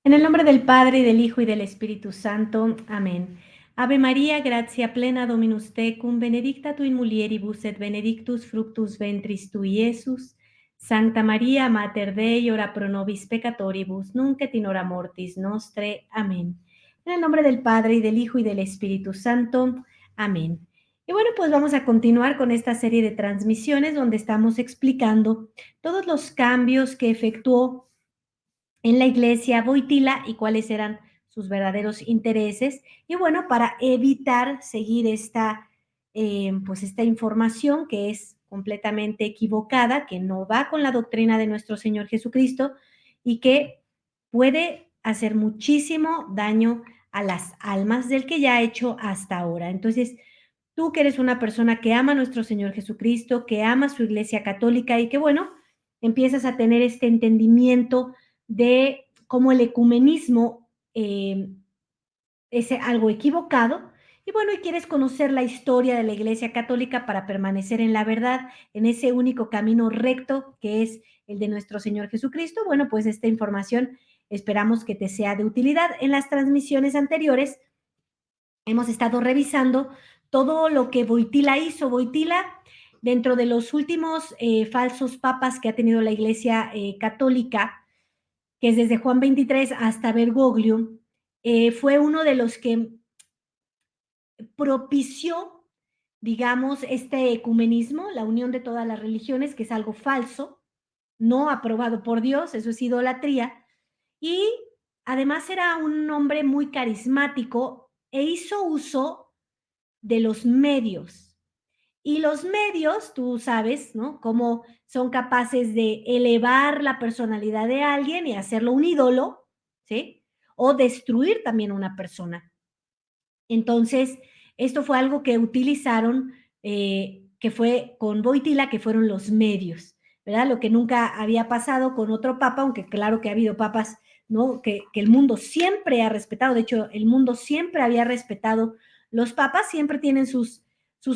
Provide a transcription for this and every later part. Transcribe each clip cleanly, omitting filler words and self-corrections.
En el nombre del Padre, y del Hijo, y del Espíritu Santo. Amén. Ave María, gratia plena Dominus tecum, benedicta tu in mulieribus et benedictus fructus ventris tui, Iesus. Sancta María, Mater Dei, ora pro nobis peccatoribus, nunc et in hora mortis nostre. Amén. En el nombre del Padre, y del Hijo, y del Espíritu Santo. Amén. Y bueno, pues vamos a continuar con esta serie de transmisiones donde estamos explicando todos los cambios que efectuó en la iglesia Wojtyła y cuáles eran sus verdaderos intereses. Y bueno, para evitar seguir pues esta información que es completamente equivocada, que no va con la doctrina de nuestro Señor Jesucristo y que puede hacer muchísimo daño a las almas del que ya ha hecho hasta ahora. Entonces, tú que eres una persona que ama a nuestro Señor Jesucristo, que ama su iglesia católica y que, bueno, empiezas a tener este entendimiento de cómo el ecumenismo es algo equivocado. Y bueno, y quieres conocer la historia de la Iglesia Católica para permanecer en la verdad, en ese único camino recto que es el de nuestro Señor Jesucristo. Bueno, pues esta información esperamos que te sea de utilidad. En las transmisiones anteriores hemos estado revisando todo lo que Wojtyła hizo. Wojtyła, dentro de los últimos falsos papas que ha tenido la Iglesia Católica, que es desde Juan 23 hasta Bergoglio, fue uno de los que propició, digamos, este ecumenismo, la unión de todas las religiones, que es algo falso, no aprobado por Dios, eso es idolatría, y además era un hombre muy carismático e hizo uso de los medios. Y los medios, tú sabes, ¿no? Cómo son capaces de elevar la personalidad de alguien y hacerlo un ídolo, ¿sí? O destruir también una persona. Entonces, esto fue algo que utilizaron, que fue con Wojtyła, que fueron los medios, ¿verdad? Lo que nunca había pasado con otro papa, aunque claro que ha habido papas, ¿no? Que el mundo siempre ha respetado. De hecho, el mundo siempre había respetado. Los papas siempre tienen sus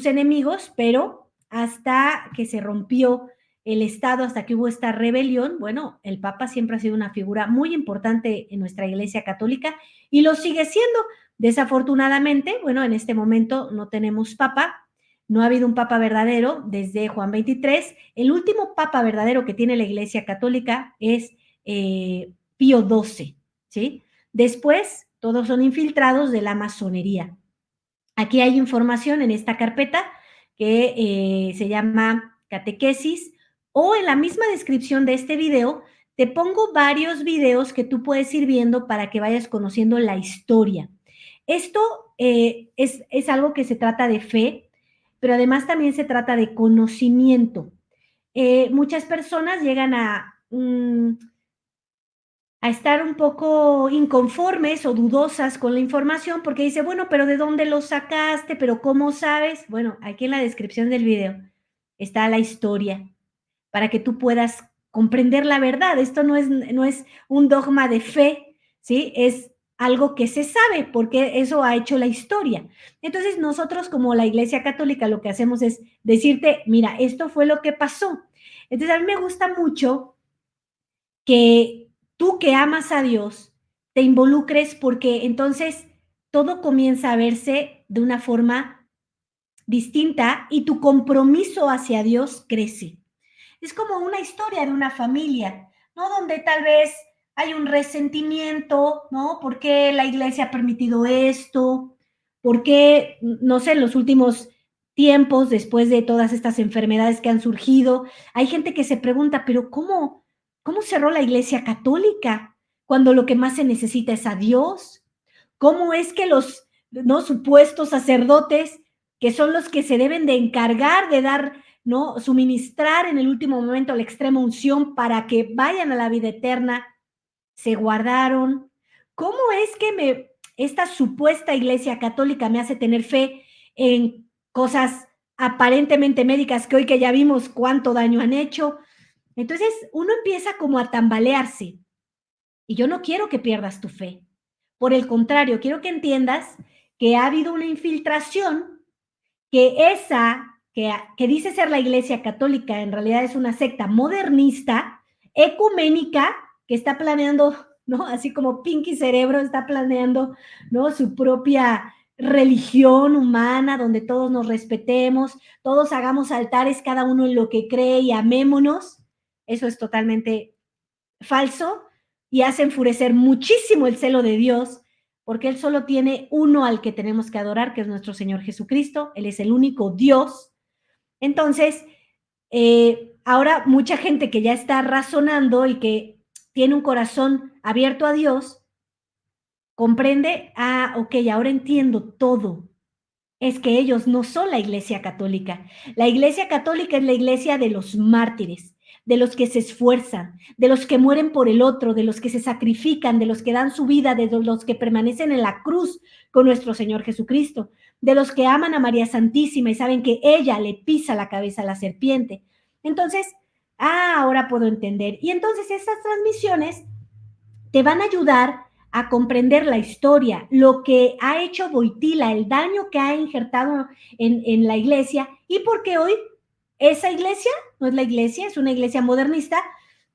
enemigos, pero hasta que se rompió el Estado, hasta que hubo esta rebelión, bueno, el Papa siempre ha sido una figura muy importante en nuestra Iglesia Católica y lo sigue siendo. Desafortunadamente, bueno, en este momento no tenemos papa, no ha habido un papa verdadero desde Juan 23. El último papa verdadero que tiene la Iglesia Católica es Pío XII, ¿sí? Después, todos son infiltrados de la masonería. Aquí hay información en esta carpeta que se llama catequesis, o en la misma descripción de este video te pongo varios videos que tú puedes ir viendo para que vayas conociendo la historia. Esto es algo que se trata de fe, pero además también se trata de conocimiento. Muchas personas llegan a estar un poco inconformes o dudosas con la información porque dice, bueno, pero ¿de dónde lo sacaste? ¿Pero cómo sabes? Bueno, aquí en la descripción del video está la historia para que tú puedas comprender la verdad. Esto no es un dogma de fe, ¿sí? Es algo que se sabe porque eso ha hecho la historia. Entonces nosotros como la Iglesia Católica lo que hacemos es decirte, mira, esto fue lo que pasó. Entonces a mí me gusta mucho que tú que amas a Dios te involucres porque entonces todo comienza a verse de una forma distinta y tu compromiso hacia Dios crece. Es como una historia de una familia, ¿no? Donde tal vez hay un resentimiento, ¿no? ¿Por qué la iglesia ha permitido esto? ¿Por qué, no sé, en los últimos tiempos, después de todas estas enfermedades que han surgido, hay gente que se pregunta, pero ¿cómo cerró la iglesia católica cuando lo que más se necesita es a Dios? ¿Cómo es que los, no, supuestos sacerdotes, que son los que se deben de encargar de dar, ¿no? Suministrar en el último momento la extrema unción para que vayan a la vida eterna, se guardaron? ¿Cómo es que esta supuesta iglesia católica me hace tener fe en cosas aparentemente médicas que hoy que ya vimos cuánto daño han hecho? Entonces uno empieza como a tambalearse y yo no quiero que pierdas tu fe. Por el contrario, quiero que entiendas que ha habido una infiltración, que que dice ser la Iglesia Católica, en realidad es una secta modernista, ecuménica, que está planeando ¿no? Así como Pinky Cerebro está planeando, ¿no? Su propia religión humana donde todos nos respetemos, todos hagamos altares, cada uno en lo que cree y amémonos. Eso es totalmente falso y hace enfurecer muchísimo el celo de Dios, porque Él solo tiene uno al que tenemos que adorar, que es nuestro Señor Jesucristo. Él es el único Dios. Entonces, ahora mucha gente que ya está razonando y que tiene un corazón abierto a Dios, comprende, ok, ahora entiendo todo. Es que ellos no son la Iglesia Católica. La Iglesia Católica es la iglesia de los mártires, de los que se esfuerzan, de los que mueren por el otro, de los que se sacrifican, de los que dan su vida, de los que permanecen en la cruz con nuestro Señor Jesucristo, de los que aman a María Santísima y saben que ella le pisa la cabeza a la serpiente. Entonces, ahora puedo entender. Y entonces estas transmisiones te van a ayudar a comprender la historia, lo que ha hecho Wojtyla, el daño que ha injertado en la iglesia, y porque hoy esa iglesia no es la iglesia, es una iglesia modernista,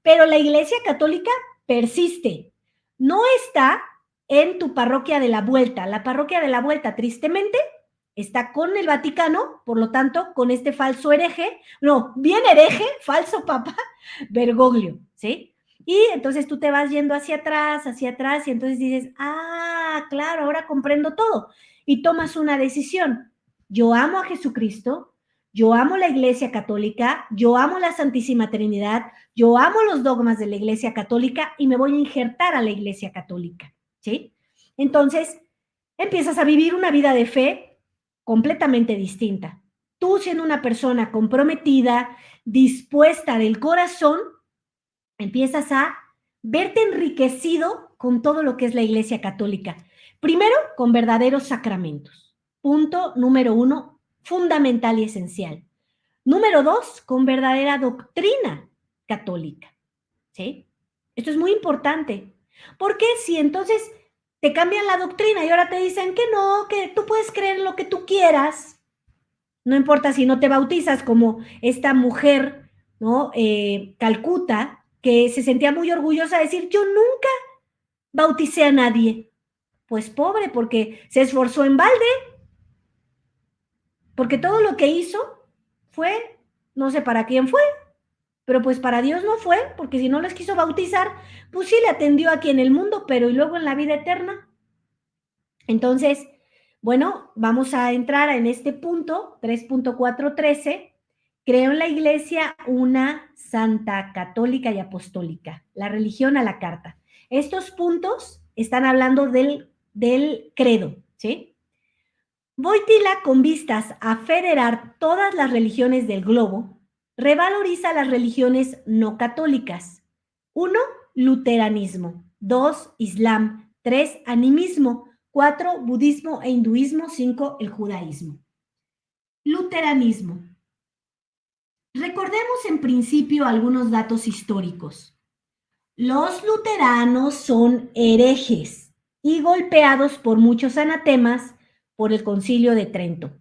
pero la iglesia católica persiste. No está en tu parroquia de la vuelta. La parroquia de la vuelta, tristemente, está con el Vaticano, por lo tanto, con este falso hereje, no, bien hereje, falso papa, Bergoglio, ¿sí? Y entonces tú te vas yendo hacia atrás, y entonces dices, claro, ahora comprendo todo. Y tomas una decisión. Yo amo a Jesucristo, yo amo la Iglesia Católica, yo amo la Santísima Trinidad, yo amo los dogmas de la Iglesia Católica y me voy a injertar a la Iglesia Católica, ¿sí? Entonces, empiezas a vivir una vida de fe completamente distinta. Tú siendo una persona comprometida, dispuesta del corazón, empiezas a verte enriquecido con todo lo que es la Iglesia Católica. Primero, con verdaderos sacramentos. Punto número 1, fundamental y esencial. Número 2, con verdadera doctrina católica. ¿Sí? Esto es muy importante. Porque si entonces te cambian la doctrina y ahora te dicen que no, que tú puedes creer en lo que tú quieras, no importa si no te bautizas como esta mujer, ¿no? Calcuta, que se sentía muy orgullosa de decir, yo nunca bauticé a nadie. Pues pobre, porque se esforzó en balde, porque todo lo que hizo fue, no sé para quién fue, pero pues para Dios no fue, porque si no les quiso bautizar, pues sí le atendió aquí en el mundo, pero y luego en la vida eterna. Entonces, bueno, vamos a entrar en este punto, 3.413. Creo en la iglesia una santa, católica y apostólica, la religión a la carta. Estos puntos están hablando del credo, ¿sí? Wojtyla, con vistas a federar todas las religiones del globo, revaloriza las religiones no católicas. 1. Luteranismo. 2. Islam. 3. Animismo. 4. Budismo e hinduismo. 5. El judaísmo. Luteranismo. Recordemos en principio algunos datos históricos. Los luteranos son herejes y golpeados por muchos anatemas por el Concilio de Trento.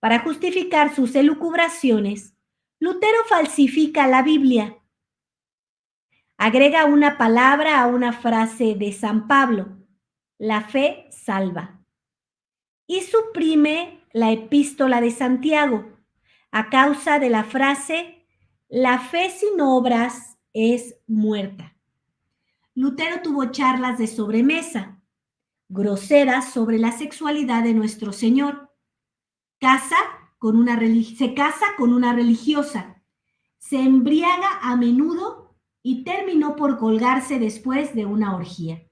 Para justificar sus elucubraciones, Lutero falsifica la Biblia. Agrega una palabra a una frase de San Pablo, la fe salva. Y suprime la epístola de Santiago a causa de la frase, la fe sin obras es muerta. Lutero tuvo charlas de sobremesa, groseras sobre la sexualidad de nuestro Señor. Se casa con una religiosa, se embriaga a menudo y terminó por colgarse después de una orgía.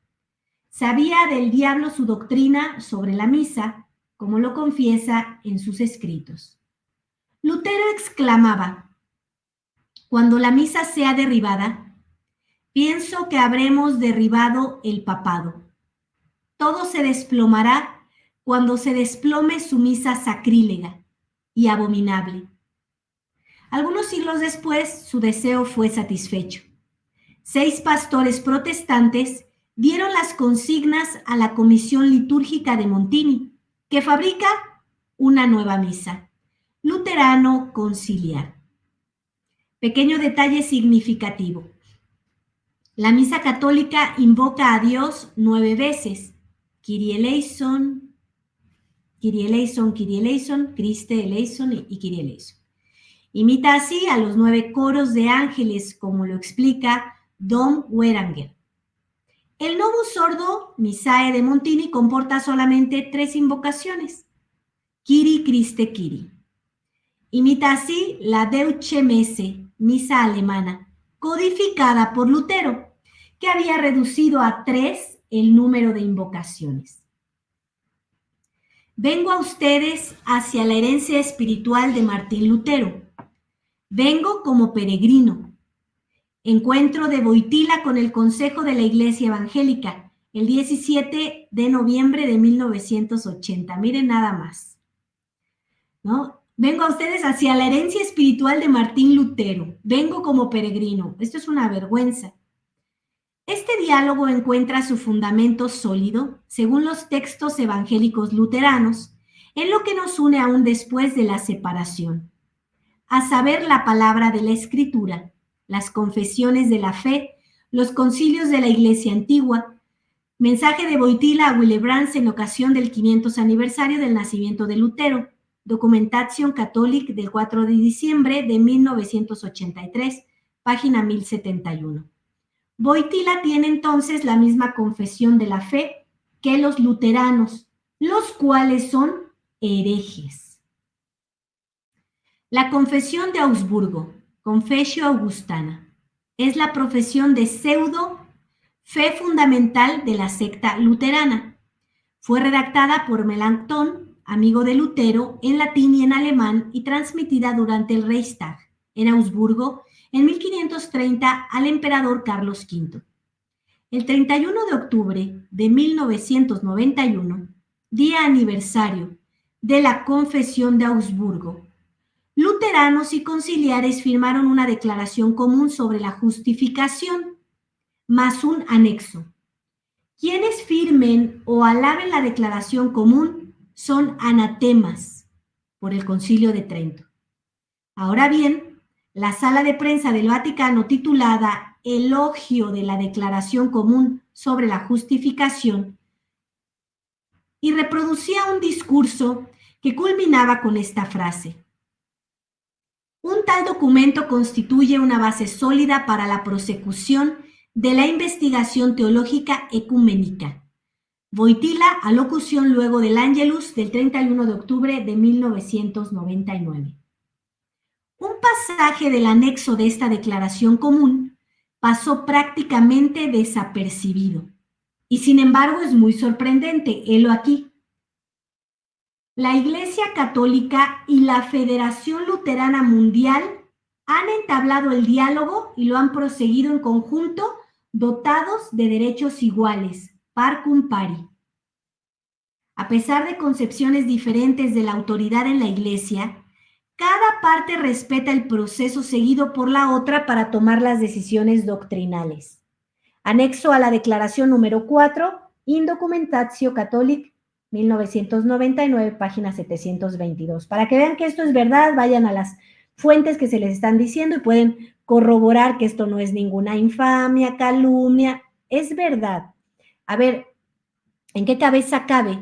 Sabía del diablo su doctrina sobre la misa, como lo confiesa en sus escritos. Lutero exclamaba, cuando la misa sea derribada, pienso que habremos derribado el papado. Todo se desplomará cuando se desplome su misa sacrílega y abominable. Algunos siglos después, su deseo fue satisfecho. 6 pastores protestantes dieron las consignas a la Comisión Litúrgica de Montini, que fabrica una nueva misa, luterano conciliar. Pequeño detalle significativo. La misa católica invoca a Dios 9 veces. Kyrie eleison, Kyrie eleison, Kyrie eleison, Christe eleison y Kyrie eleison. Imita así a los 9 coros de ángeles, como lo explica Dom Weranger. El Novus Ordo Missae de Montini comporta solamente 3 invocaciones. Kyrie, Christe, Kyrie. Imita así la Deutsche Messe, misa alemana, codificada por Lutero, que había reducido a 3 el número de invocaciones. Vengo a ustedes hacia la herencia espiritual de Martín Lutero. Vengo como peregrino. Encuentro de Wojtyła con el Consejo de la Iglesia Evangélica, el 17 de noviembre de 1980. Miren nada más, ¿no? Vengo a ustedes hacia la herencia espiritual de Martín Lutero. Vengo como peregrino. Esto es una vergüenza. Este diálogo encuentra su fundamento sólido, según los textos evangélicos luteranos, en lo que nos une aún después de la separación, a saber, la palabra de la Escritura, las confesiones de la fe, los concilios de la Iglesia antigua, mensaje de Wojtyła a Willebrand en ocasión del 500 aniversario del nacimiento de Lutero, Documentación Catholic del 4 de diciembre de 1983, página 1071. Wojtyła tiene entonces la misma confesión de la fe que los luteranos, los cuales son herejes. La confesión de Augsburgo, Confessio Augustana, es la profesión de pseudo fe fundamental de la secta luterana. Fue redactada por Melanchthon, amigo de Lutero, en latín y en alemán y transmitida durante el Reichstag, en Augsburgo, en 1530 al emperador Carlos V. El 31 de octubre de 1991, día aniversario de la Confesión de Augsburgo, luteranos y conciliares firmaron una declaración común sobre la justificación, más un anexo. Quienes firmen o alaben la declaración común son anatemas por el Concilio de Trento. Ahora bien, la sala de prensa del Vaticano, titulada Elogio de la Declaración Común sobre la Justificación, y reproducía un discurso que culminaba con esta frase: un tal documento constituye una base sólida para la prosecución de la investigación teológica ecuménica. Wojtyła, alocución luego del Angelus del 31 de octubre de 1999. Un pasaje del anexo de esta declaración común pasó prácticamente desapercibido. Y sin embargo es muy sorprendente, helo aquí. La Iglesia Católica y la Federación Luterana Mundial han entablado el diálogo y lo han proseguido en conjunto, dotados de derechos iguales, par cum pari. A pesar de concepciones diferentes de la autoridad en la Iglesia, cada parte respeta el proceso seguido por la otra para tomar las decisiones doctrinales. Anexo a la declaración número 4, Indocumentacio Catholic, 1999, página 722. Para que vean que esto es verdad, vayan a las fuentes que se les están diciendo y pueden corroborar que esto no es ninguna infamia, calumnia, es verdad. A ver, ¿en qué cabeza cabe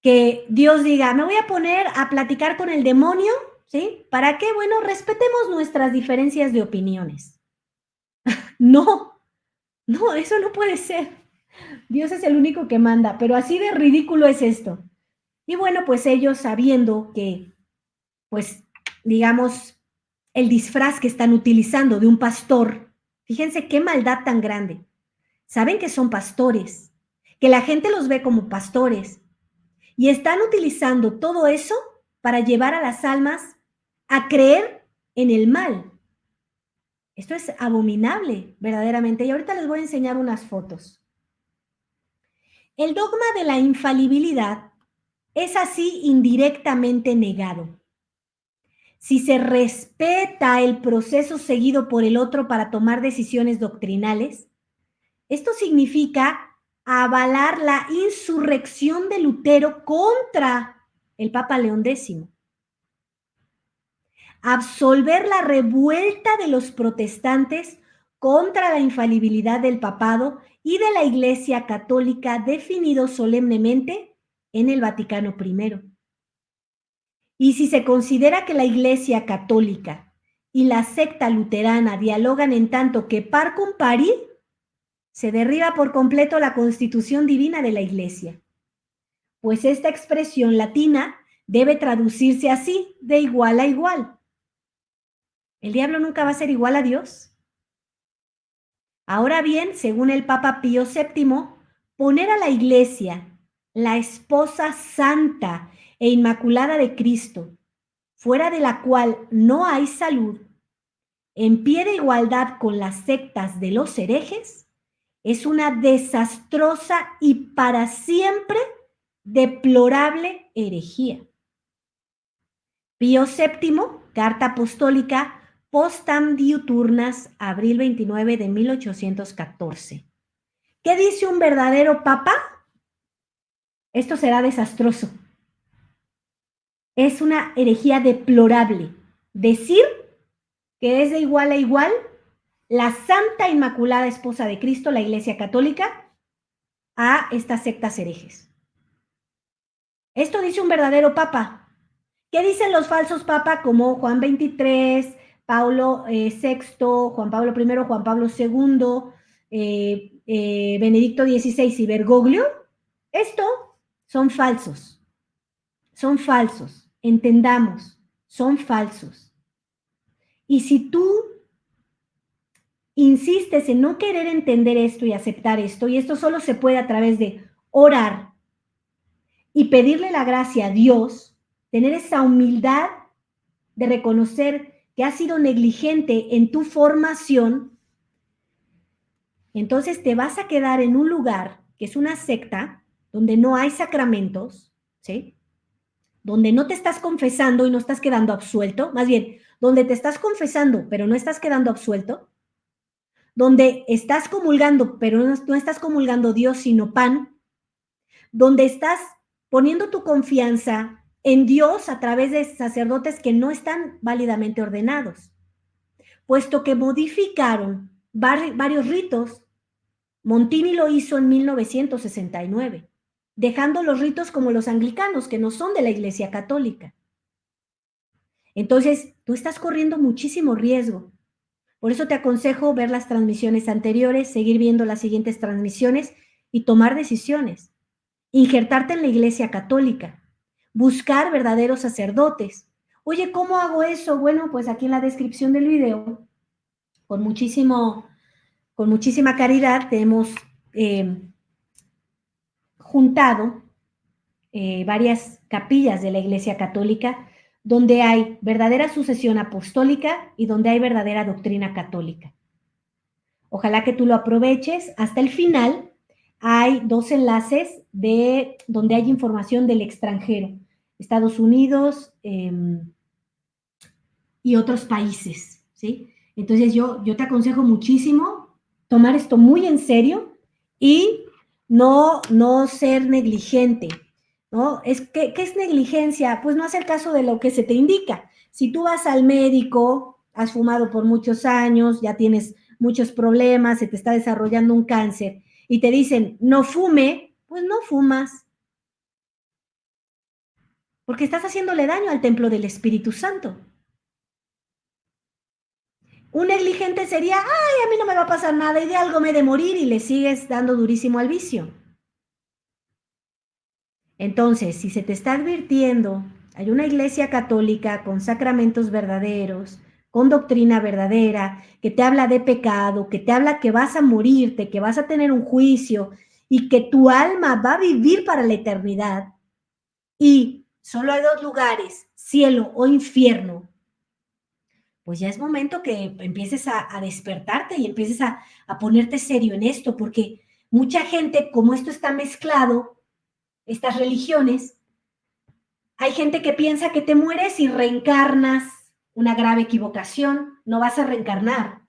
que Dios diga, me voy a poner a platicar con el demonio? ¿Sí? ¿Para qué? Bueno, respetemos nuestras diferencias de opiniones. No, eso no puede ser. Dios es el único que manda, pero así de ridículo es esto. Y bueno, pues ellos sabiendo que, pues, digamos, el disfraz que están utilizando de un pastor, fíjense qué maldad tan grande. Saben que son pastores, que la gente los ve como pastores, y están utilizando todo eso para llevar a las almas a creer en el mal. Esto es abominable, verdaderamente. Y ahorita les voy a enseñar unas fotos. El dogma de la infalibilidad es así indirectamente negado. Si se respeta el proceso seguido por el otro para tomar decisiones doctrinales, esto significa avalar la insurrección de Lutero contra el Papa León X, absolver la revuelta de los protestantes contra la infalibilidad del papado y de la Iglesia Católica definido solemnemente en el Vaticano I. Y si se considera que la Iglesia Católica y la secta luterana dialogan en tanto que par cum pari, se derriba por completo la constitución divina de la Iglesia, pues esta expresión latina debe traducirse así, de igual a igual. ¿El diablo nunca va a ser igual a Dios? Ahora bien, según el Papa Pío VII, poner a la Iglesia, la esposa santa e inmaculada de Cristo, fuera de la cual no hay salud, en pie de igualdad con las sectas de los herejes, es una desastrosa y para siempre deplorable herejía. Pío VII, Carta Apostólica, Postam Diuturnas, abril 29 de 1814. ¿Qué dice un verdadero papa? Esto será desastroso. Es una herejía deplorable. Decir que es de igual a igual la Santa Inmaculada Esposa de Cristo, la Iglesia Católica, a estas sectas herejes. Esto dice un verdadero papa. ¿Qué dicen los falsos papas como Juan XXIII, Paulo VI, Juan Pablo I, Juan Pablo II, Benedicto XVI y Bergoglio? Esto son falsos. Son falsos. Entendamos, son falsos. Y si tú insistes en no querer entender esto y aceptar esto, y esto solo se puede a través de orar y pedirle la gracia a Dios, tener esa humildad de reconocer que has sido negligente en tu formación, entonces te vas a quedar en un lugar que es una secta, donde no hay sacramentos, ¿sí? Donde no te estás confesando y no estás quedando absuelto, más bien, donde te estás confesando pero no estás quedando absuelto, donde estás comulgando pero no estás comulgando Dios sino pan, donde estás poniendo tu confianza en Dios a través de sacerdotes que no están válidamente ordenados, puesto que modificaron varios ritos. Montini lo hizo en 1969, dejando los ritos como los anglicanos, que no son de la Iglesia Católica. Entonces, tú estás corriendo muchísimo riesgo. Por eso te aconsejo ver las transmisiones anteriores, seguir viendo las siguientes transmisiones y tomar decisiones. Injertarte en la Iglesia Católica, buscar verdaderos sacerdotes. Oye, ¿cómo hago eso? Bueno, pues aquí en la descripción del video, con muchísima caridad, te hemos juntado varias capillas de la Iglesia Católica donde hay verdadera sucesión apostólica y donde hay verdadera doctrina católica. Ojalá que tú lo aproveches. Hasta el final hay 2 enlaces de donde hay información del extranjero, Estados Unidos y otros países, ¿sí? Entonces yo te aconsejo muchísimo tomar esto muy en serio y no ser negligente, ¿no? ¿Qué es negligencia? Pues no hacer caso de lo que se te indica. Si tú vas al médico, has fumado por muchos años, ya tienes muchos problemas, se te está desarrollando un cáncer y te dicen, no fume, pues no fumas. Porque estás haciéndole daño al templo del Espíritu Santo. Un negligente sería, ay, a mí no me va a pasar nada y de algo me he de morir y le sigues dando durísimo al vicio. Entonces, si se te está advirtiendo, hay una iglesia católica con sacramentos verdaderos, con doctrina verdadera, que te habla de pecado, que te habla que vas a morirte, que vas a tener un juicio y que tu alma va a vivir para la eternidad. Y solo hay 2 lugares, cielo o infierno. Pues ya es momento que empieces a despertarte y empieces a ponerte serio en esto, porque mucha gente, como esto está mezclado, estas religiones, hay gente que piensa que te mueres y reencarnas, una grave equivocación, no vas a reencarnar,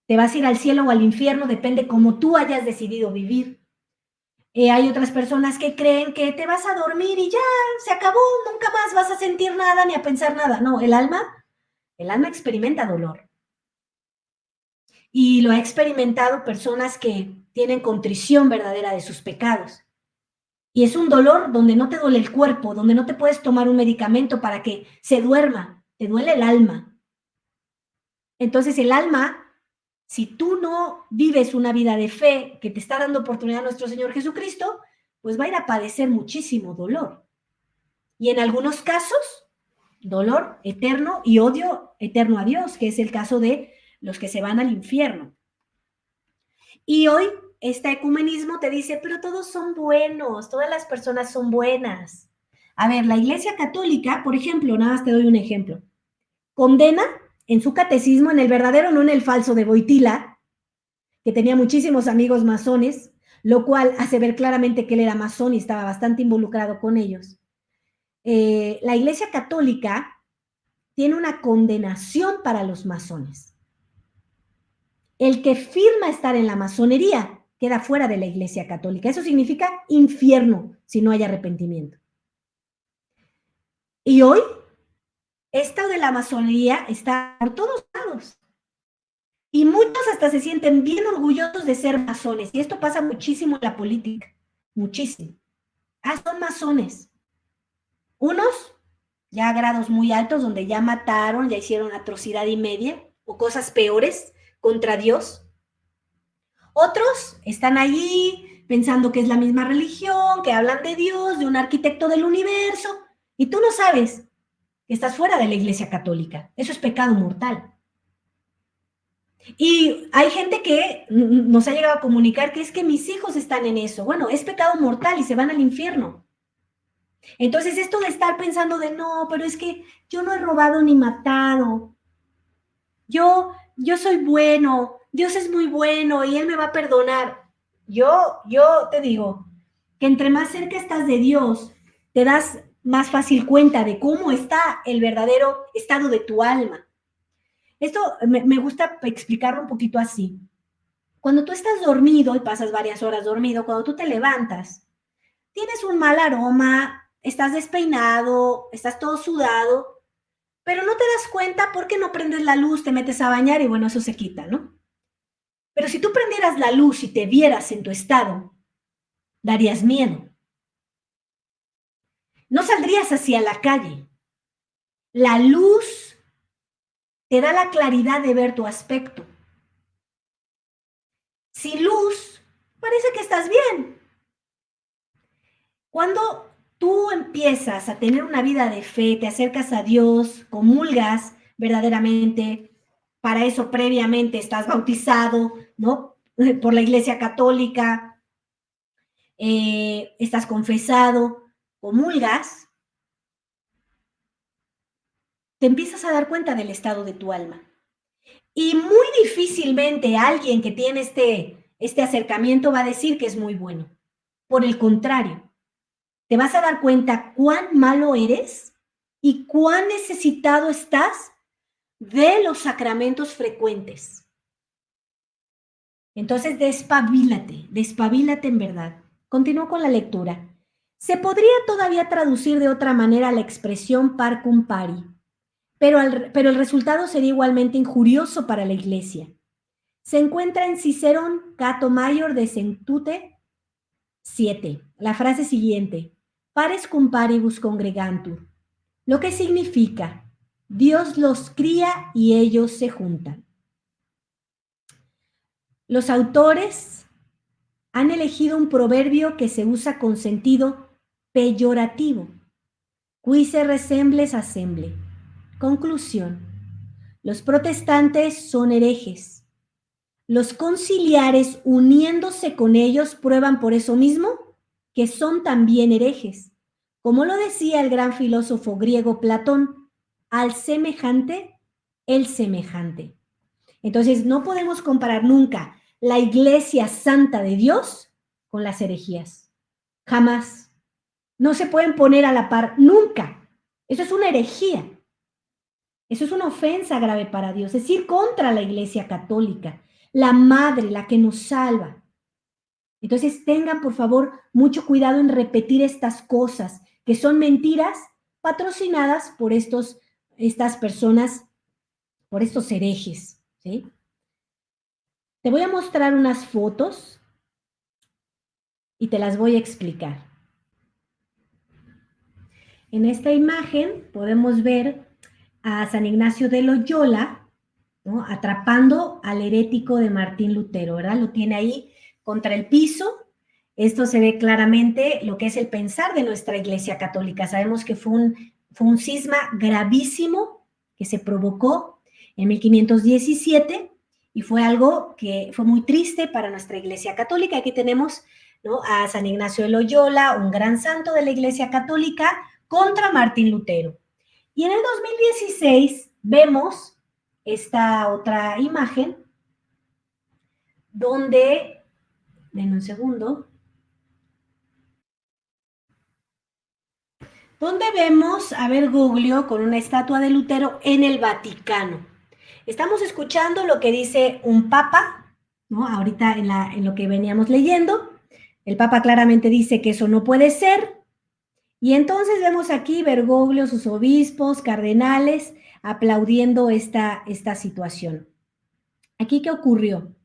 te vas a ir al cielo o al infierno, depende cómo tú hayas decidido vivir. Hay otras personas que creen que te vas a dormir y ya, se acabó, nunca más vas a sentir nada ni a pensar nada. No, el alma experimenta dolor. y lo ha experimentado personas que tienen contrición verdadera de sus pecados. Y es un dolor donde no te duele el cuerpo, donde no te puedes tomar un medicamento para que se duerma, te duele el alma. Entonces el alma, si tú no vives una vida de fe que te está dando oportunidad a nuestro Señor Jesucristo, pues va a ir a padecer muchísimo dolor. Y en algunos casos, dolor eterno y odio eterno a Dios, que es el caso de los que se van al infierno. Y hoy este ecumenismo te dice, pero todos son buenos, todas las personas son buenas. A ver, la Iglesia Católica, por ejemplo, nada más te doy un ejemplo, condena en su catecismo, en el verdadero, no en el falso de Wojtyla, que tenía muchísimos amigos masones, lo cual hace ver claramente que él era masón y estaba bastante involucrado con ellos. La Iglesia Católica tiene una condenación para los masones. El que firma estar en la masonería queda fuera de la Iglesia Católica. Eso significa infierno si no hay arrepentimiento. Y hoy, esto de la masonería está por todos lados. Y muchos hasta se sienten bien orgullosos de ser masones. Y esto pasa muchísimo en la política. Muchísimo. Ah, son masones. Unos ya a grados muy altos, donde ya mataron, ya hicieron atrocidad y media, o cosas peores contra Dios. Otros están allí pensando que es la misma religión, que hablan de Dios, de un arquitecto del universo, y tú no sabes que estás fuera de la Iglesia Católica. Eso es pecado mortal. Y hay gente que nos ha llegado a comunicar que es que mis hijos están en eso. Bueno, es pecado mortal y se van al infierno. Entonces, esto de estar pensando de no, pero es que yo no he robado ni matado. Yo soy bueno, Dios es muy bueno y Él me va a perdonar. Yo te digo que entre más cerca estás de Dios, te das más fácil cuenta de cómo está el verdadero estado de tu alma. Esto me gusta explicarlo un poquito así. Cuando tú estás dormido y pasas varias horas dormido, cuando tú te levantas, tienes un mal aroma, estás despeinado, estás todo sudado, pero no te das cuenta porque no prendes la luz, te metes a bañar y bueno, eso se quita, ¿no? Pero si tú prendieras la luz y te vieras en tu estado, darías miedo. No saldrías hacia la calle. La luz te da la claridad de ver tu aspecto. Sin luz, parece que estás bien. Cuando tú empiezas a tener una vida de fe, te acercas a Dios, comulgas verdaderamente, para eso previamente estás bautizado, ¿no? Por la Iglesia Católica, estás confesado, comulgas, te empiezas a dar cuenta del estado de tu alma. Y muy difícilmente alguien que tiene este acercamiento va a decir que es muy bueno. Por el contrario, te vas a dar cuenta cuán malo eres y cuán necesitado estás de los sacramentos frecuentes. Entonces, despabilate en verdad. Continúo con la lectura. Se podría todavía traducir de otra manera la expresión par cum pari, pero el resultado sería igualmente injurioso para la Iglesia. Se encuentra en Cicerón Cato Mayor de Centute 7. La frase siguiente, pares cum paribus congregantur, lo que significa, Dios los cría y ellos se juntan. Los autores han elegido un proverbio que se usa con sentido peyorativo. Qui se resembles assemble. Conclusión. Los protestantes son herejes. Los conciliares, uniéndose con ellos, prueban por eso mismo que son también herejes. Como lo decía el gran filósofo griego Platón, al semejante, el semejante. Entonces, no podemos comparar nunca la Iglesia Santa de Dios con las herejías. Jamás. No se pueden poner a la par nunca. Eso es una herejía. Eso es una ofensa grave para Dios. Es ir contra la Iglesia Católica, la madre, la que nos salva. Entonces, tengan, por favor, mucho cuidado en repetir estas cosas, que son mentiras patrocinadas por estas personas, por estos herejes, ¿sí? Te voy a mostrar unas fotos y te las voy a explicar. En esta imagen podemos ver a San Ignacio de Loyola, ¿no?, atrapando al herético de Martín Lutero, ¿verdad? Lo tiene ahí contra el piso. Esto se ve claramente lo que es el pensar de nuestra Iglesia Católica. Sabemos que fue un cisma gravísimo que se provocó en 1517 y fue algo que fue muy triste para nuestra Iglesia Católica. Aquí tenemos, ¿no?, a San Ignacio de Loyola, un gran santo de la Iglesia Católica, contra Martín Lutero. Y en el 2016 vemos esta otra imagen donde, denme un segundo, donde vemos a Bergoglio con una estatua de Lutero en el Vaticano. Estamos escuchando lo que dice un papa, ¿no?, ahorita en lo que veníamos leyendo. El papa claramente dice que eso no puede ser. Y entonces vemos aquí Bergoglio, sus obispos, cardenales, aplaudiendo esta situación. ¿Aquí qué ocurrió?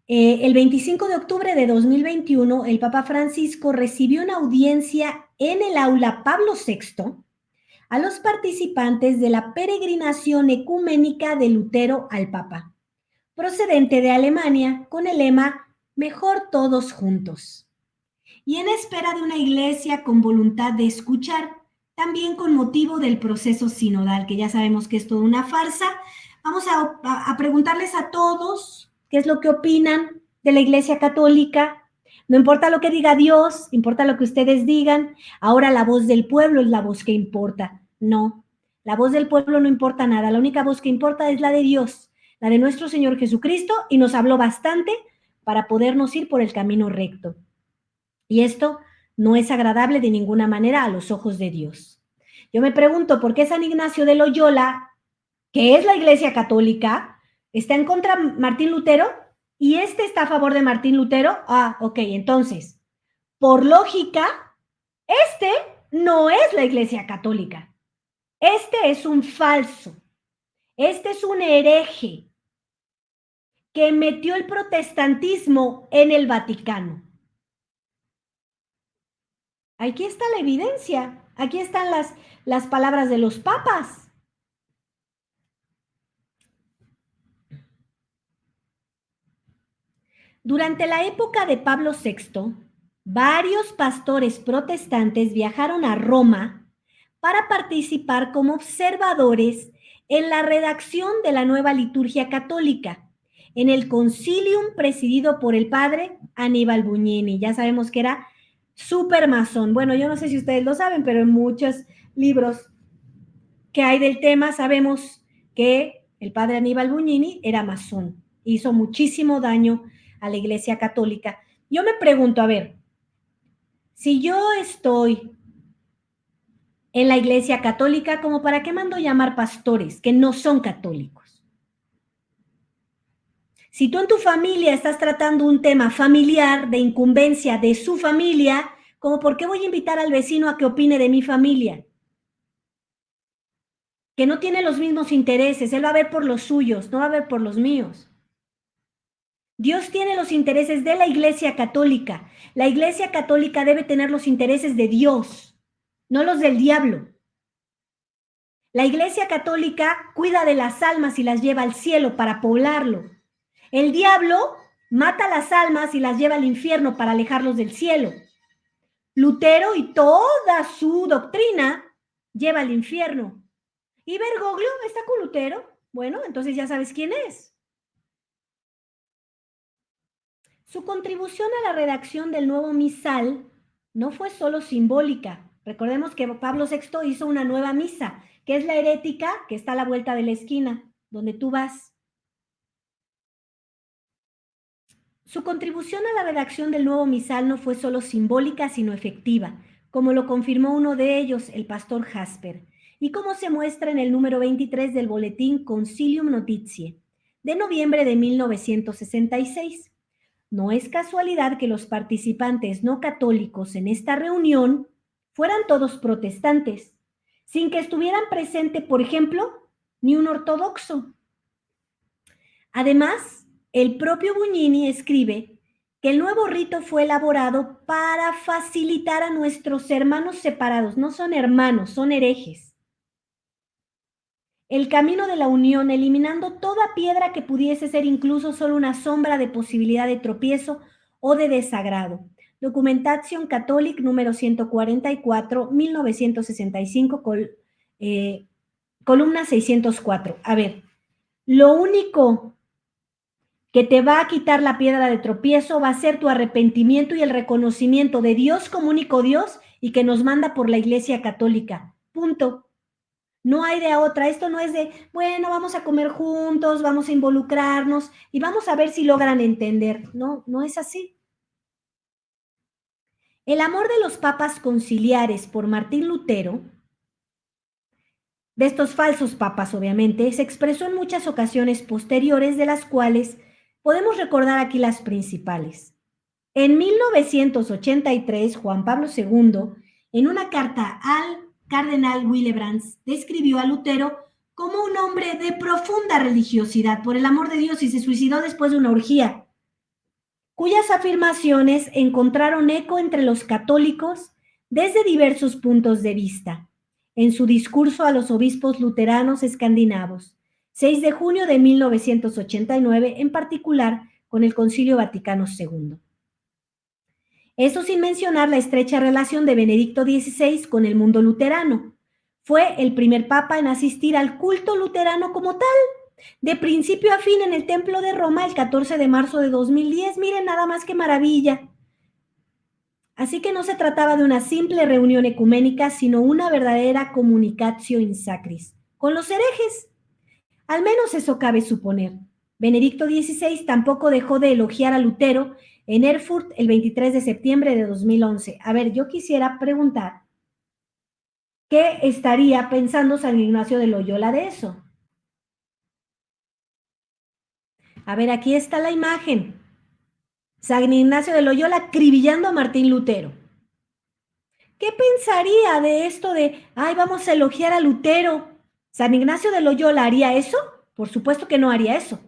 El 25 de octubre de 2021, el Papa Francisco recibió una audiencia en el aula Pablo VI a los participantes de la peregrinación ecuménica de Lutero al Papa, procedente de Alemania, con el lema "Mejor todos juntos". Y en espera de una iglesia con voluntad de escuchar, también con motivo del proceso sinodal, que ya sabemos que es toda una farsa, vamos a preguntarles a todos qué es lo que opinan de la Iglesia Católica. No importa lo que diga Dios, importa lo que ustedes digan. Ahora la voz del pueblo es la voz que importa. No, la voz del pueblo no importa nada. La única voz que importa es la de Dios, la de nuestro Señor Jesucristo, y nos habló bastante para podernos ir por el camino recto. Y esto no es agradable de ninguna manera a los ojos de Dios. Yo me pregunto por qué San Ignacio de Loyola, que es la Iglesia Católica, está en contra de Martín Lutero y este está a favor de Martín Lutero. Ah, ok, entonces, por lógica, este no es la Iglesia Católica. Este es un falso. Este es un hereje que metió el protestantismo en el Vaticano. Aquí está la evidencia, aquí están las palabras de los papas. Durante la época de Pablo VI, varios pastores protestantes viajaron a Roma para participar como observadores en la redacción de la nueva liturgia católica, en el concilium presidido por el padre Aníbal Buñini. Ya sabemos que era súper masón. Bueno, yo no sé si ustedes lo saben, pero en muchos libros que hay del tema sabemos que el padre Aníbal Buñini era masón, hizo muchísimo daño a la Iglesia Católica. Yo me pregunto, a ver, si yo estoy en la Iglesia Católica, ¿como para qué mando llamar pastores que no son católicos? Si tú en tu familia estás tratando un tema familiar, de incumbencia de su familia, ¿como por qué voy a invitar al vecino a que opine de mi familia? Que no tiene los mismos intereses, él va a ver por los suyos, no va a ver por los míos. Dios tiene los intereses de la Iglesia Católica. La Iglesia Católica debe tener los intereses de Dios, no los del diablo. La Iglesia Católica cuida de las almas y las lleva al cielo para poblarlo. El diablo mata las almas y las lleva al infierno para alejarlos del cielo. Lutero y toda su doctrina lleva al infierno. ¿Y Bergoglio está con Lutero? Bueno, entonces ya sabes quién es. Su contribución a la redacción del nuevo misal no fue solo simbólica. Recordemos que Pablo VI hizo una nueva misa, que es la herética, que está a la vuelta de la esquina, donde tú vas. Su contribución a la redacción del nuevo misal no fue solo simbólica, sino efectiva, como lo confirmó uno de ellos, el pastor Jasper, y como se muestra en el número 23 del boletín Concilium Notitiae, de noviembre de 1966. No es casualidad que los participantes no católicos en esta reunión fueran todos protestantes, sin que estuvieran presente, por ejemplo, ni un ortodoxo. Además, El propio Bugnini escribe que el nuevo rito fue elaborado para facilitar a nuestros hermanos separados. No son hermanos, son herejes. El camino de la unión, eliminando toda piedra que pudiese ser incluso solo una sombra de posibilidad de tropiezo o de desagrado. Documentation Catholic número 144, 1965, columna 604. A ver, lo único que te va a quitar la piedra de tropiezo va a ser tu arrepentimiento y el reconocimiento de Dios como único Dios y que nos manda por la Iglesia Católica. Punto. No hay de otra. Esto no es de, bueno, vamos a comer juntos, vamos a involucrarnos y vamos a ver si logran entender. No, no es así. El amor de los papas conciliares por Martín Lutero, de estos falsos papas obviamente, se expresó en muchas ocasiones posteriores, de las cuales podemos recordar aquí las principales. En 1983, Juan Pablo II, en una carta al cardenal Willebrands, describió a Lutero como un hombre de profunda religiosidad, por el amor de Dios, y se suicidó después de una orgía, cuyas afirmaciones encontraron eco entre los católicos desde diversos puntos de vista. En su discurso a los obispos luteranos escandinavos, 6 de junio de 1989, en particular con el Concilio Vaticano II. Eso sin mencionar la estrecha relación de Benedicto XVI con el mundo luterano. Fue el primer papa en asistir al culto luterano como tal, de principio a fin en el Templo de Roma el 14 de marzo de 2010. Miren nada más qué maravilla. Así que no se trataba de una simple reunión ecuménica, sino una verdadera communicatio in sacris, con los herejes. Al menos eso cabe suponer. Benedicto XVI tampoco dejó de elogiar a Lutero en Erfurt el 23 de septiembre de 2011. A ver, yo quisiera preguntar, ¿qué estaría pensando San Ignacio de Loyola de eso? A ver, aquí está la imagen. San Ignacio de Loyola acribillando a Martín Lutero. ¿Qué pensaría de esto de, ay, vamos a elogiar a Lutero? ¿San Ignacio de Loyola haría eso? Por supuesto que no haría eso.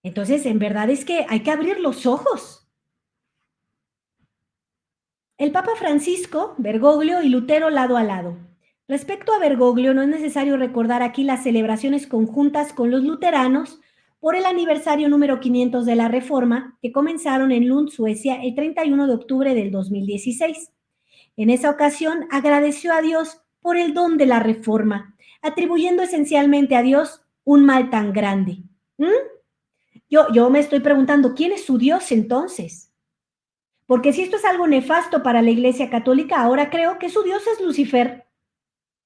Entonces, en verdad es que hay que abrir los ojos. El Papa Francisco, Bergoglio y Lutero lado a lado. Respecto a Bergoglio, no es necesario recordar aquí las celebraciones conjuntas con los luteranos por el aniversario número 500 de la Reforma, que comenzaron en Lund, Suecia, el 31 de octubre del 2016. En esa ocasión agradeció a Dios por el don de la Reforma, atribuyendo esencialmente a Dios un mal tan grande. Yo me estoy preguntando, ¿quién es su Dios entonces? Porque si esto es algo nefasto para la Iglesia Católica, ahora creo que su Dios es Lucifer.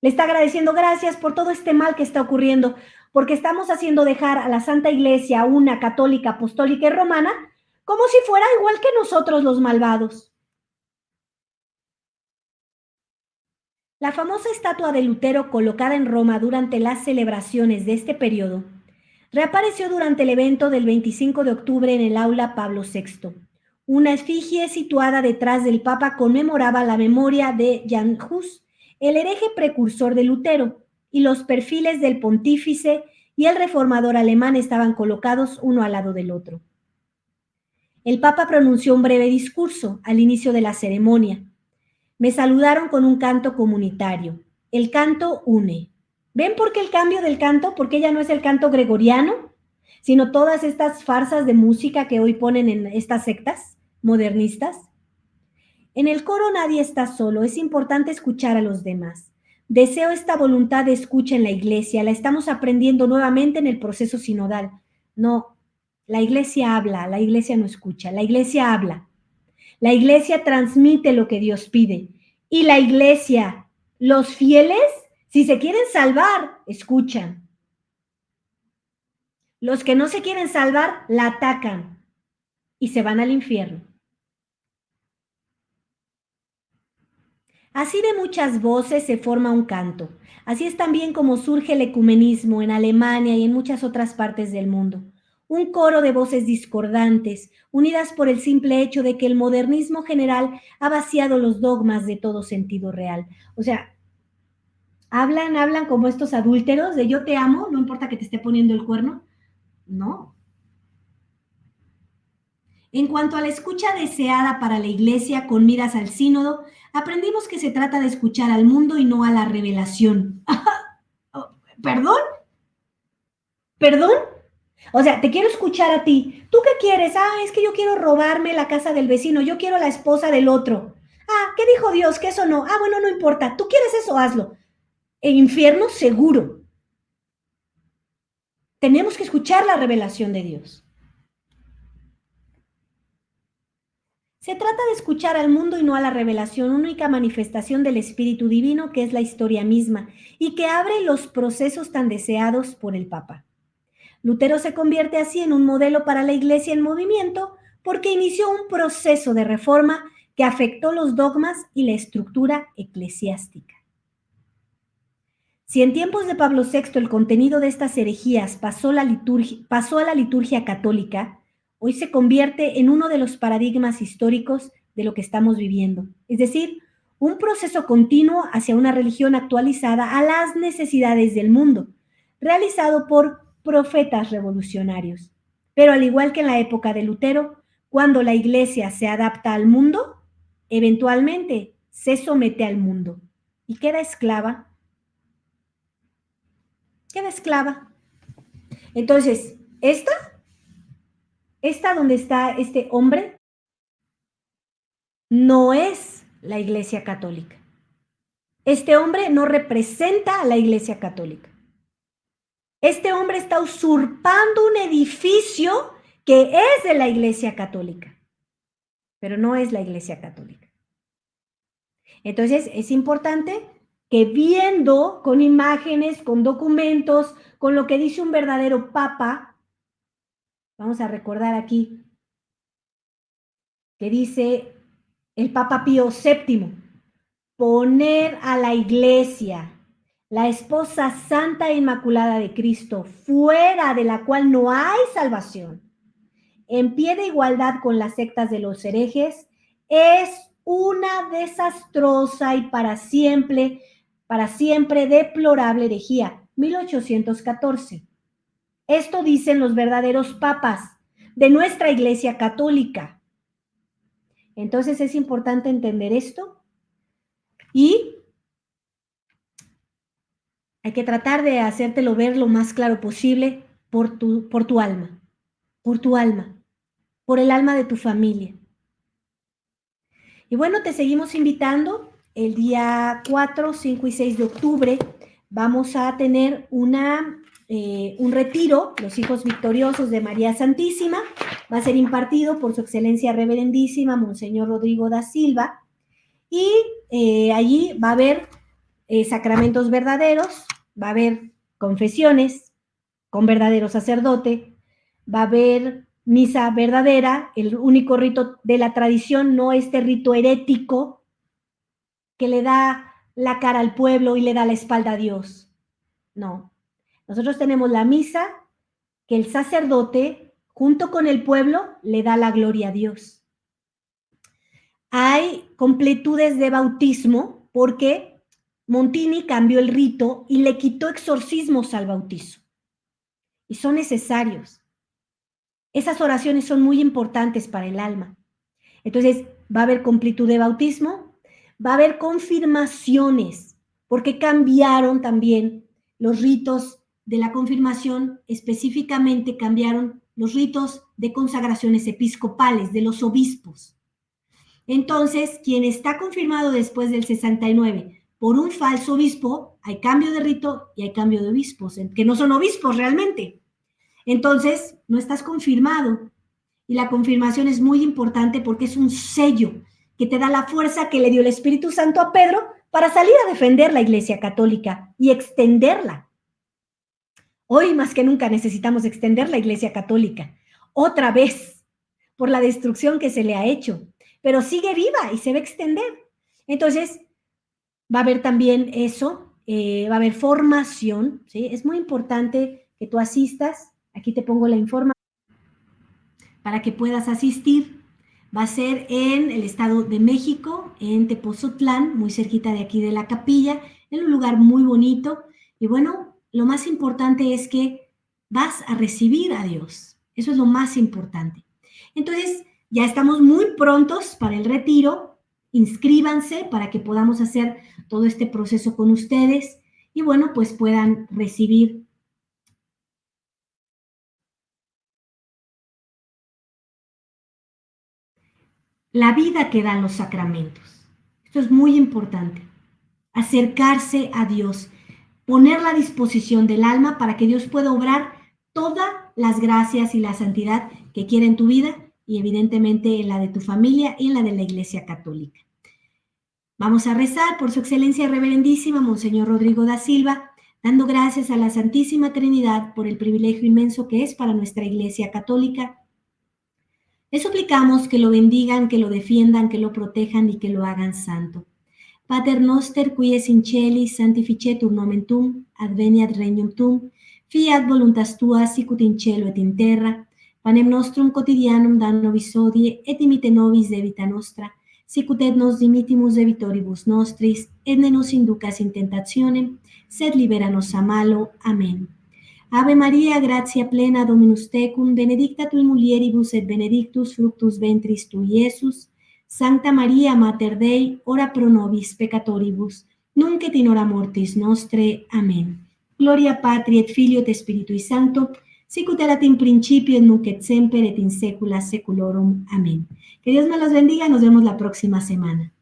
Le está agradeciendo gracias por todo este mal que está ocurriendo, porque estamos haciendo dejar a la Santa Iglesia, una católica, apostólica y romana, como si fuera igual que nosotros los malvados. La famosa estatua de Lutero colocada en Roma durante las celebraciones de este periodo reapareció durante el evento del 25 de octubre en el aula Pablo VI. Una efigie situada detrás del Papa conmemoraba la memoria de Jan Hus, el hereje precursor de Lutero, y los perfiles del pontífice y el reformador alemán estaban colocados uno al lado del otro. El Papa pronunció un breve discurso al inicio de la ceremonia. Me saludaron con un canto comunitario. El canto une. ¿Ven por qué el cambio del canto? Porque ya no es el canto gregoriano, sino todas estas farsas de música que hoy ponen en estas sectas modernistas. En el coro nadie está solo, es importante escuchar a los demás. Deseo esta voluntad de escucha en la iglesia, la estamos aprendiendo nuevamente en el proceso sinodal. No, la iglesia habla, la iglesia no escucha, la iglesia habla. La iglesia transmite lo que Dios pide. Y la iglesia, los fieles, si se quieren salvar, escuchan. Los que no se quieren salvar, la atacan y se van al infierno. Así de muchas voces se forma un canto. Así es también como surge el ecumenismo en Alemania y en muchas otras partes del mundo. Un coro de voces discordantes, unidas por el simple hecho de que el modernismo general ha vaciado los dogmas de todo sentido real. O sea, hablan como estos adúlteros de yo te amo, no importa que te esté poniendo el cuerno. No. En cuanto a la escucha deseada para la Iglesia con miras al sínodo, aprendimos que se trata de escuchar al mundo y no a la revelación. ¿Perdón? ¿Perdón? O sea, te quiero escuchar a ti. ¿Tú qué quieres? Ah, es que yo quiero robarme la casa del vecino, yo quiero la esposa del otro. Ah, ¿qué dijo Dios? Que eso no. Ah, bueno, no importa. ¿Tú quieres eso? Hazlo. El infierno seguro. Tenemos que escuchar la revelación de Dios. Se trata de escuchar al mundo y no a la revelación, única manifestación del Espíritu Divino que es la historia misma y que abre los procesos tan deseados por el Papa. Lutero se convierte así en un modelo para la Iglesia en movimiento porque inició un proceso de reforma que afectó los dogmas y la estructura eclesiástica. Si en tiempos de Pablo VI el contenido de estas herejías pasó a la liturgia católica, hoy se convierte en uno de los paradigmas históricos de lo que estamos viviendo, es decir, un proceso continuo hacia una religión actualizada a las necesidades del mundo, realizado por profetas revolucionarios. Pero al igual que en la época de Lutero, cuando la Iglesia se adapta al mundo, eventualmente se somete al mundo y queda esclava. Queda esclava. Entonces, esta donde está este hombre, no es la Iglesia Católica. Este hombre no representa a la Iglesia Católica. Este hombre está usurpando un edificio que es de la Iglesia Católica, pero no es la Iglesia Católica. Entonces, es importante que viendo con imágenes, con documentos, con lo que dice un verdadero papa, vamos a recordar aquí que dice el Papa Pío VII, poner a la Iglesia, la esposa santa e inmaculada de Cristo, fuera de la cual no hay salvación, en pie de igualdad con las sectas de los herejes, es una desastrosa y para siempre deplorable herejía. 1814. Esto dicen los verdaderos papas de nuestra Iglesia Católica. Entonces es importante entender esto y hay que tratar de hacértelo ver lo más claro posible por tu alma, por el alma de tu familia. Y bueno, te seguimos invitando el día 4, 5 y 6 de octubre. Vamos a tener un retiro, los hijos victoriosos de María Santísima. Va a ser impartido por su excelencia reverendísima, Monseñor Rodrigo da Silva. Y allí va a haber sacramentos verdaderos, va a haber confesiones con verdadero sacerdote, va a haber misa verdadera, el único rito de la tradición, no este rito herético que le da la cara al pueblo y le da la espalda a Dios. No, nosotros tenemos la misa que el sacerdote, junto con el pueblo, le da la gloria a Dios. Hay completudes de bautismo porque Montini cambió el rito y le quitó exorcismos al bautizo. Y son necesarios. Esas oraciones son muy importantes para el alma. Entonces, va a haber completud de bautismo, va a haber confirmaciones, porque cambiaron también los ritos de la confirmación, específicamente cambiaron los ritos de consagraciones episcopales de los obispos. Entonces, quien está confirmado después del 69 por un falso obispo, hay cambio de rito y hay cambio de obispos, que no son obispos realmente. Entonces, no estás confirmado. Y la confirmación es muy importante porque es un sello que te da la fuerza que le dio el Espíritu Santo a Pedro para salir a defender la Iglesia Católica y extenderla. Hoy más que nunca necesitamos extender la Iglesia Católica, otra vez, por la destrucción que se le ha hecho, pero sigue viva y se va a extender. Entonces, va a haber también eso, va a haber formación, ¿sí? Es muy importante que tú asistas. Aquí te pongo la información para que puedas asistir. Va a ser en el Estado de México, en Tepozotlán, muy cerquita de aquí de la capilla, en un lugar muy bonito. Y bueno, lo más importante es que vas a recibir a Dios. Eso es lo más importante. Entonces, Ya estamos muy prontos para el retiro. Inscríbanse para que podamos hacer todo este proceso con ustedes y bueno, pues puedan recibir la vida que dan los sacramentos. Esto es muy importante. Acercarse a Dios, ponerla a disposición del alma para que Dios pueda obrar todas las gracias y la santidad que quiere en tu vida y evidentemente en la de tu familia y en la de la Iglesia Católica. Vamos a rezar por su excelencia reverendísima, Monseñor Rodrigo da Silva, dando gracias a la Santísima Trinidad por el privilegio inmenso que es para nuestra Iglesia Católica. Le suplicamos que lo bendigan, que lo defiendan, que lo protejan y que lo hagan santo. Pater noster, qui es in celis, sanctificetur nomen tuum, adveniat regnum tuum, fiat voluntas tua, sicut in cielo et in terra. Panem nostrum quotidianum da nobis hodie, et dimite nobis debita nostra, sicut et nos dimittimus debitoribus nostris, et ne nos inducas in tentationem, sed libera nos a malo. Amén. Ave Maria, gratia plena, Dominus tecum, benedicta tui mulieribus et benedictus fructus ventris tui, Iesus. Sancta Maria, Mater Dei, ora pro nobis peccatoribus, nunc et in hora mortis nostre. Amén. Gloria Patri et Filio et Spiritui Sancto, sicut erat in principio et nunc et semper et in saecula saeculorum. Amén. Que Dios me los bendiga, nos vemos la próxima semana.